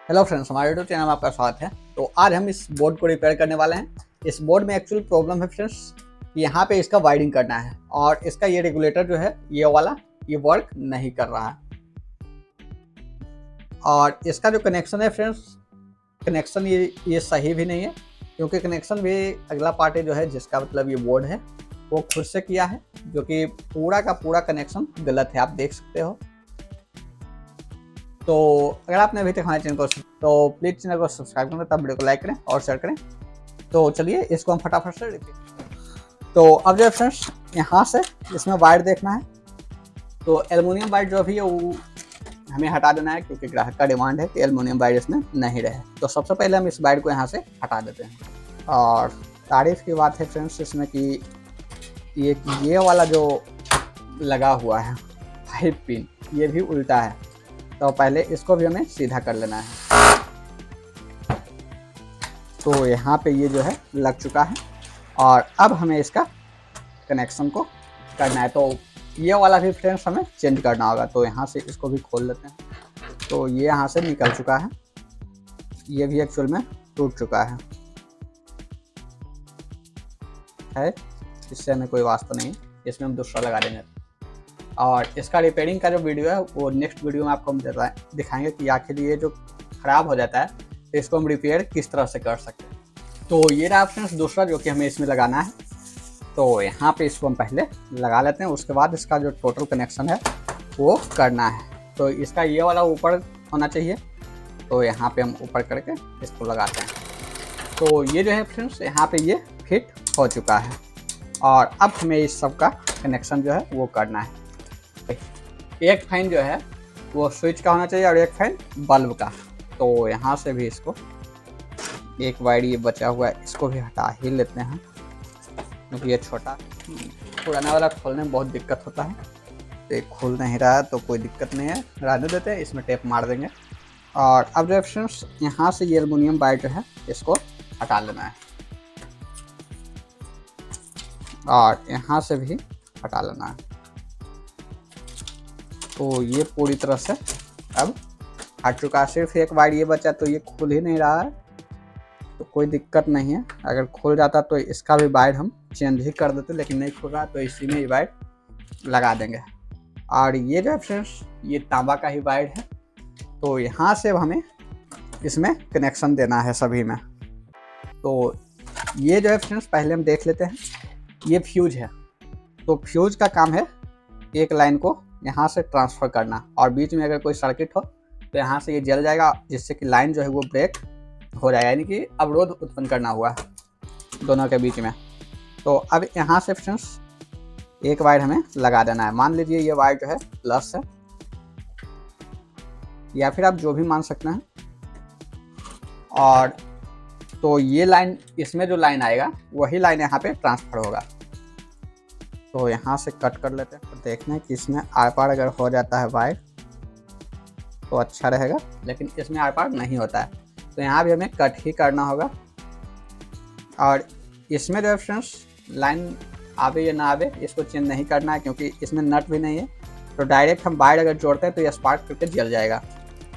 Hello friends, हमारे YouTube channel में आपका स्वागत है। तो आज हम इस बोर्ड को रिपेयर करने वाले हैं। इस बोर्ड में एक्चुअल प्रॉब्लम है फ्रेंड्स, यहाँ पे इसका वायरिंग करना है और इसका ये रेगुलेटर जो है ये वाला ये वर्क नहीं कर रहा है। और इसका जो कनेक्शन है फ्रेंड्स, कनेक्शन ये सही भी नहीं है, क्योंकि कनेक्शन भी अगला पार्टी जो है जिसका मतलब ये बोर्ड है वो खुद से किया है, जो कि पूरा का पूरा कनेक्शन गलत है, आप देख सकते हो। तो अगर आपने अभी तक हमारे चैनल को तो प्लीज़ चैनल को सब्सक्राइब करें, तब वीडियो को लाइक करें और शेयर करें। तो चलिए इसको हम फटाफट से तो अब जो फ्रेंड्स यहाँ से इसमें वायर देखना है। तो एल्युमिनियम वायर जो भी है वो हमें हटा देना है, क्योंकि ग्राहक का डिमांड है कि एल्युमिनियम वायर इसमें नहीं रहे। तो सबसे पहले हम इस वायर को यहाँ से हटा देते हैं। और तारीफ की बात है फ्रेंड्स इसमें कि ये वाला जो लगा हुआ है 5 पिन, ये भी उल्टा है। तो पहले इसको भी हमें सीधा कर लेना है। तो यहाँ पे ये जो है लग चुका है और अब हमें इसका कनेक्शन को करना है। तो ये वाला भी फ्रेंड्स हमें चेंज करना होगा। तो यहाँ से इसको भी खोल लेते हैं। तो ये यहाँ से निकल चुका है, ये भी एक्चुअल में टूट चुका है, इससे हमें कोई वास्ता नहीं है। इसमें हम दूसरा लगा देंगे। और इसका रिपेयरिंग का जो वीडियो है वो नेक्स्ट वीडियो में आपको हम दिखाएंगे कि आखिर ये जो ख़राब हो जाता है तो इसको हम रिपेयर किस तरह से कर सकते हैं। तो ये रहा फ्रेंड्स दूसरा जो कि हमें इसमें लगाना है। तो यहाँ पे इसको हम पहले लगा लेते हैं, उसके बाद इसका जो टोटल कनेक्शन है वो करना है। तो इसका ये वाला ऊपर होना चाहिए, तो यहाँ पे हम ऊपर करके इसको लगाते हैं। तो ये जो है फ्रेंड्स यहाँ पे ये फिट हो चुका है और अब हमें इस सब का कनेक्शन जो है वो करना है। एक फैन जो है वो स्विच का होना चाहिए और एक फैन बल्ब का। तो यहाँ से भी इसको एक वायर ये बचा हुआ है, इसको भी हटा ही लेते हैं, क्योंकि ये छोटा पुराना वाला खोलने में बहुत दिक्कत होता है। तो ये खुल नहीं रहा है तो कोई दिक्कत नहीं है, रहने देते हैं, इसमें टेप मार देंगे। और अब जो फ्रेंड्स यहाँ से ये एल्युमिनियम वायर जो है इसको हटा लेना है और यहाँ से भी हटा लेना है। तो ये पूरी तरह से अब हट चुका है। सिर्फ एक वायर ये बचा, तो ये खुल ही नहीं रहा है, तो कोई दिक्कत नहीं है। अगर खुल जाता तो इसका भी वायर हम चेंज ही कर देते, लेकिन नहीं खुल रहा तो इसी में ही वायर लगा देंगे। और ये जो है फ्रेंड्स ये तांबा का ही वायर है। तो यहाँ से हमें इसमें कनेक्शन देना है सभी में। तो ये जो है फ्रेंड्स पहले हम देख लेते हैं। ये फ्यूज है, तो फ्यूज का काम है एक लाइन को यहाँ से ट्रांसफ़र करना, और बीच में अगर कोई सर्किट हो तो यहाँ से ये जल जाएगा, जिससे कि लाइन जो है वो ब्रेक हो जाएगा, यानी कि अवरोध उत्पन्न करना हुआ दोनों के बीच में। तो अब यहाँ से फ्रेंड्स एक वायर हमें लगा देना है। मान लीजिए ये वायर जो है प्लस है, या फिर आप जो भी मान सकते हैं। और तो ये लाइन, इसमें जो लाइन आएगा वही लाइन यहाँ पे ट्रांसफ़र होगा। तो यहाँ से कट कर लेते हैं। तो देखना है कि इसमें आर पार अगर हो जाता है वायर तो अच्छा रहेगा, लेकिन इसमें आर पार नहीं होता है, तो यहाँ भी हमें कट ही करना होगा। और इसमें जो है फ्रेंड्स लाइन आवे या ना आवे इसको चेंज नहीं करना है, क्योंकि इसमें नट भी नहीं है। तो डायरेक्ट हम वायर अगर जोड़ते हैं तो ये स्पार्क करके जल जाएगा।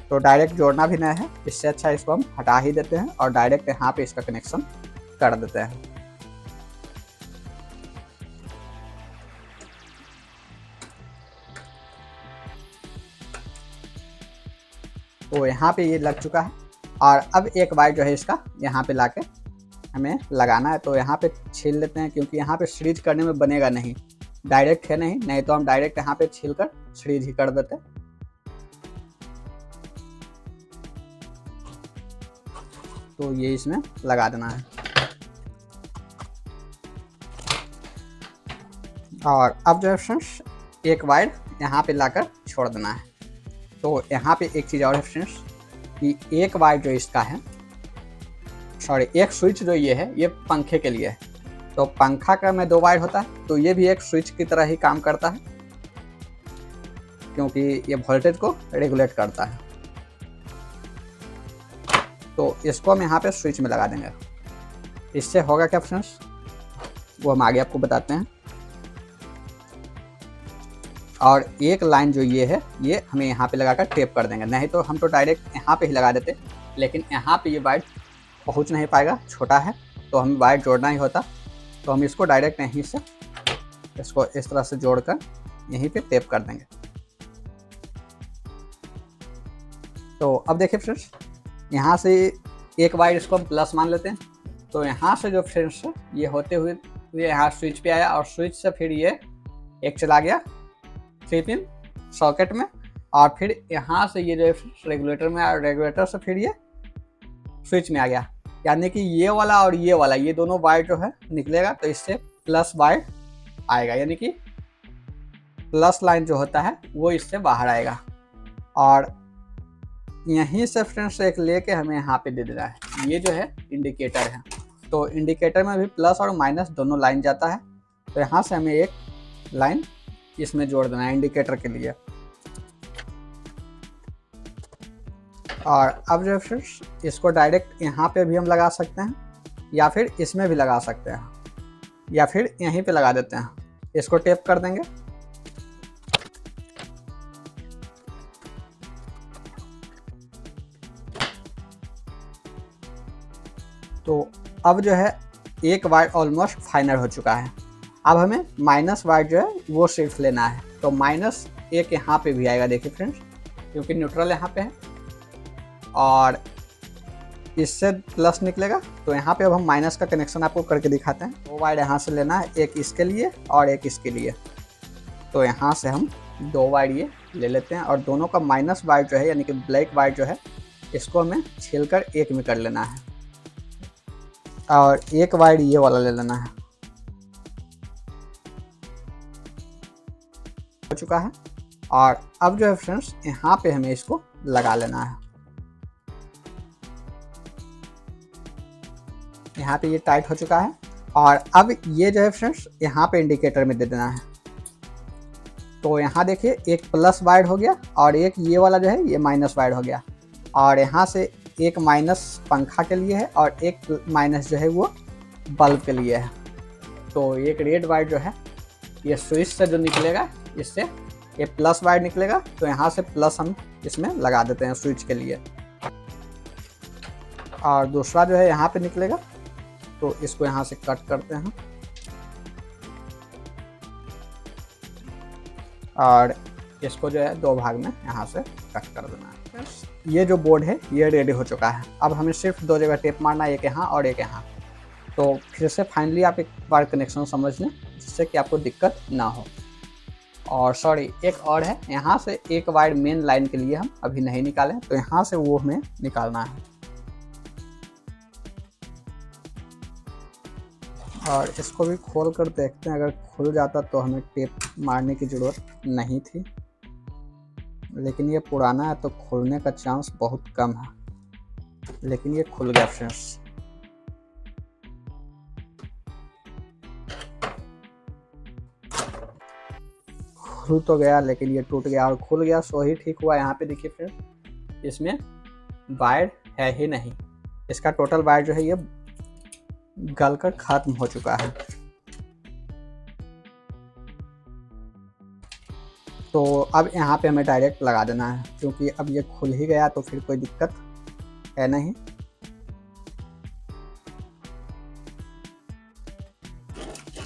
तो डायरेक्ट जोड़ना भी नहीं है, इससे अच्छा इसको हम हटा ही देते हैं और डायरेक्ट यहाँ पे इसका कनेक्शन कर देते हैं। तो यहाँ पे ये लग चुका है और अब एक वायर जो है इसका यहाँ पे लाके हमें लगाना है। तो यहाँ पे छील लेते हैं, क्योंकि यहाँ पे सीरीज करने में बनेगा नहीं, डायरेक्ट है नहीं तो हम डायरेक्ट यहाँ पे छील कर सीरीज ही कर देते। तो ये इसमें लगा देना है। और अब जो है फ्रेंड्स एक वायर यहाँ पे लाकर छोड़ देना है। तो यहाँ पे एक चीज़ और है फ्रेंड्स कि एक वायर जो इसका है, सॉरी एक स्विच जो ये है ये पंखे के लिए है। तो पंखा का में 2 वायर होता है, तो ये भी एक स्विच की तरह ही काम करता है, क्योंकि ये वोल्टेज को रेगुलेट करता है। तो इसको हम यहाँ पे स्विच में लगा देंगे। इससे होगा क्या फ्रेंड्स वो हम आगे आपको बताते हैं। और एक लाइन जो ये है ये हमें यहाँ पे लगाकर टेप कर देंगे, नहीं तो हम तो डायरेक्ट यहाँ पे ही लगा देते लेकिन यहाँ पे ये वायर पहुँच नहीं पाएगा, छोटा है, तो हमें वायर जोड़ना ही होता। तो हम इसको डायरेक्ट यहीं से इसको इस तरह से जोड़कर यहीं पे टेप कर देंगे। तो अब देखिए फ्रेंड्स, यहाँ से एक वायर इसको हम प्लस मान लेते हैं। तो यहाँ से जो फ्रेंड्स ये होते हुए यहाँ स्विच पे आया और स्विच से फिर ये एक चला गया 3 पिन सॉकेट में, और फिर यहाँ से ये जो रेगुलेटर में आया, रेगुलेटर से फिर ये स्विच में आ गया। यानी कि ये वाला और ये वाला, ये दोनों वायर जो है निकलेगा, तो इससे प्लस वायर आएगा, यानी कि प्लस लाइन जो होता है वो इससे बाहर आएगा। और यहीं से फ्रेंड्स एक लेके हमें यहाँ पे दे देना है। ये जो है इंडिकेटर है, तो इंडिकेटर में भी प्लस और माइनस दोनों लाइन जाता है। तो यहाँ से हमें एक लाइन इसमें जोड़ देना है इंडिकेटर के लिए। और अब जो फ्रेंड्स इसको डायरेक्ट यहाँ पे भी हम लगा सकते हैं, या फिर इसमें भी लगा सकते हैं, या फिर यहीं पे लगा देते हैं। इसको टेप कर देंगे। तो अब जो है एक वायर ऑलमोस्ट फाइनल हो चुका है। अब हमें माइनस वायर जो है वो सिर्फ लेना है। तो माइनस एक यहाँ पे भी आएगा, देखिए फ्रेंड्स, क्योंकि न्यूट्रल यहाँ पे है और इससे प्लस निकलेगा। तो यहाँ पे अब हम माइनस का कनेक्शन आपको करके दिखाते हैं। दो वायर यहाँ से लेना है, एक इसके लिए और एक इसके लिए। तो यहाँ से हम दो वायर ये ले लेते हैं और दोनों का माइनस वायर जो है यानी कि ब्लैक वायर जो है इसको हमें छीलकर एक में कर लेना है, और एक वायर ये वाला ले लेना है। हो चुका है। और अब जो है फ्रेंड्स यहाँ पे हमें इसको लगा लेना है। यहाँ पे ये टाइट हो चुका है और अब ये जो है फ्रेंड्स यहाँ पे इंडिकेटर में दे देना है। तो यहाँ देखिए एक प्लस वायर हो गया और एक ये वाला जो है ये माइनस वायर हो गया, और यहाँ से एक माइनस पंखा के लिए है और एक माइनस जो है वो बल्ब के लिए है। तो एक रेड वायर जो है ये स्विच से जो निकलेगा इससे ये प्लस वायर निकलेगा। तो यहाँ से प्लस हम इसमें लगा देते हैं स्विच के लिए, और दूसरा जो है यहाँ पे निकलेगा। तो इसको यहाँ से कट करते हैं और इसको जो है दो भाग में यहाँ से कट कर देना है। ये जो बोर्ड है ये रेडी हो चुका है। अब हमें सिर्फ दो जगह टेप मारना है, एक यहाँ और एक यहाँ। तो फिर से फाइनली आप एक बार कनेक्शन समझ लें जिससे कि आपको दिक्कत ना हो। और सॉरी एक और है, यहाँ से एक वायर मेन लाइन के लिए हम अभी नहीं निकालें, तो यहाँ से वो हमें निकालना है। और इसको भी खोल कर देखते हैं, अगर खुल जाता तो हमें टेप मारने की ज़रूरत नहीं थी, लेकिन ये पुराना है तो खुलने का चांस बहुत कम है। लेकिन ये खुल गया फ्रेंड्स। खुल तो गया लेकिन ये टूट गया और खुल गया, सो ही ठीक हुआ। यहाँ पे देखिए फ्रेंड्स इसमें वायर है ही नहीं, इसका टोटल वायर जो है ये गलकर खत्म हो चुका है। तो अब यहाँ पे हमें डायरेक्ट लगा देना है, क्योंकि अब ये खुल ही गया तो फिर कोई दिक्कत है नहीं।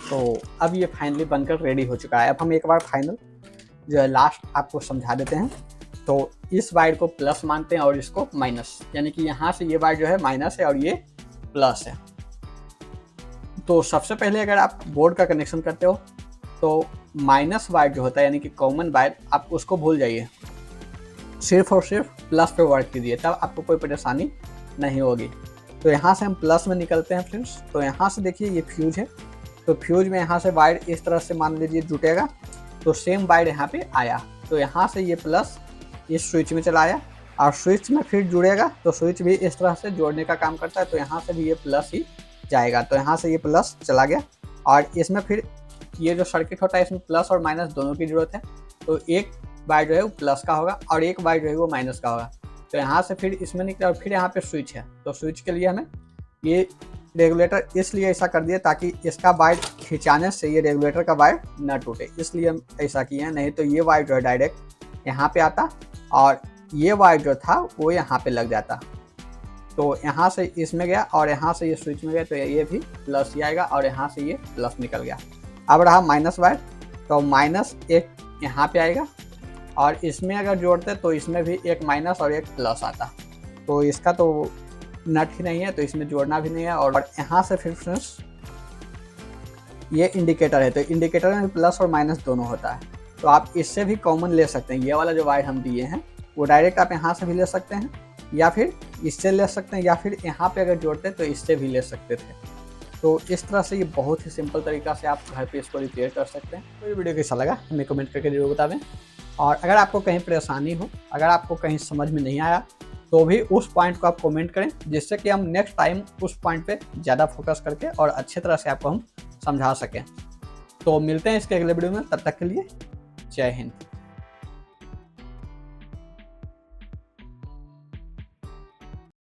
तो अब ये फाइनली बनकर रेडी हो चुका है। अब हम एक बार फाइनल जो है लास्ट आपको समझा देते हैं। तो इस वायर को प्लस मानते हैं और इसको माइनस, यानी कि यहाँ से ये वायर जो है माइनस है और ये प्लस है। तो सबसे पहले अगर आप बोर्ड का कनेक्शन करते हो तो माइनस वायर जो होता है यानी कि कॉमन वायर, आप उसको भूल जाइए, सिर्फ और सिर्फ प्लस पे वर्क कीजिए, तब आपको कोई परेशानी नहीं होगी। तो यहाँ से हम प्लस में निकलते हैं फ्रेंड्स। तो यहाँ से देखिए ये फ्यूज है, तो फ्यूज में यहाँ से वायर इस तरह से मान लीजिए जुटेगा, तो सेम वायर यहाँ पे आया। तो यहाँ से ये प्लस इस स्विच में चला आया और स्विच में फिर जुड़ेगा, तो स्विच भी इस तरह से जोड़ने का काम करता है। तो यहाँ से भी ये प्लस ही जाएगा, तो यहाँ से ये प्लस चला गया। और इसमें फिर ये जो सर्किट होता है इसमें प्लस और माइनस दोनों की जरूरत है। तो एक वायर जो है वो प्लस का होगा और एक वायर जो है वो माइनस का होगा। तो यहाँ से फिर इसमें निकला और फिर यहाँ पे स्विच है। तो स्विच के लिए हमें ये रेगुलेटर इसलिए ऐसा कर दिया ताकि इसका वायर खिंचाने से ये रेगुलेटर का वायर न टूटे, इसलिए हम ऐसा किए हैं। नहीं तो ये वायर जो है डायरेक्ट यहाँ पे आता और ये वायर जो था वो यहाँ पे लग जाता। तो यहाँ से इसमें गया और यहाँ से ये स्विच में गया, तो ये भी प्लस ही आएगा और यहाँ से ये प्लस निकल गया। अब रहा माइनस वायर, तो माइनस एक यहाँ पे आएगा और इसमें अगर जोड़ते तो इसमें भी एक माइनस और एक प्लस आता। तो इसका तो नट ही नहीं है, तो इसमें जोड़ना भी नहीं है। और यहाँ से फिर फ्रेंड्स ये इंडिकेटर है, तो इंडिकेटर में प्लस और माइनस दोनों होता है। तो आप इससे भी कॉमन ले सकते हैं। ये वाला जो वायर हम दिए हैं वो डायरेक्ट आप यहाँ से भी ले सकते हैं, या फिर इससे ले सकते हैं, या फिर यहाँ पे अगर जोड़ते तो इससे भी ले सकते थे। तो इस तरह से ये बहुत ही सिंपल तरीका से आप घर पे इसको रिपेयर कर सकते हैं। तो ये वीडियो कैसा लगा हमें कमेंट करके जरूर बतावें। और अगर आपको कहीं परेशानी हो, अगर आपको कहीं समझ में नहीं आया, तो भी उस पॉइंट को आप कमेंट करें, जिससे कि हम नेक्स्ट टाइम उस पॉइंट पे ज़्यादा फोकस करके और अच्छे तरह से आपको हम समझा सकें। तो मिलते हैं इसके अगले वीडियो में, तब तक के लिए जय हिंद।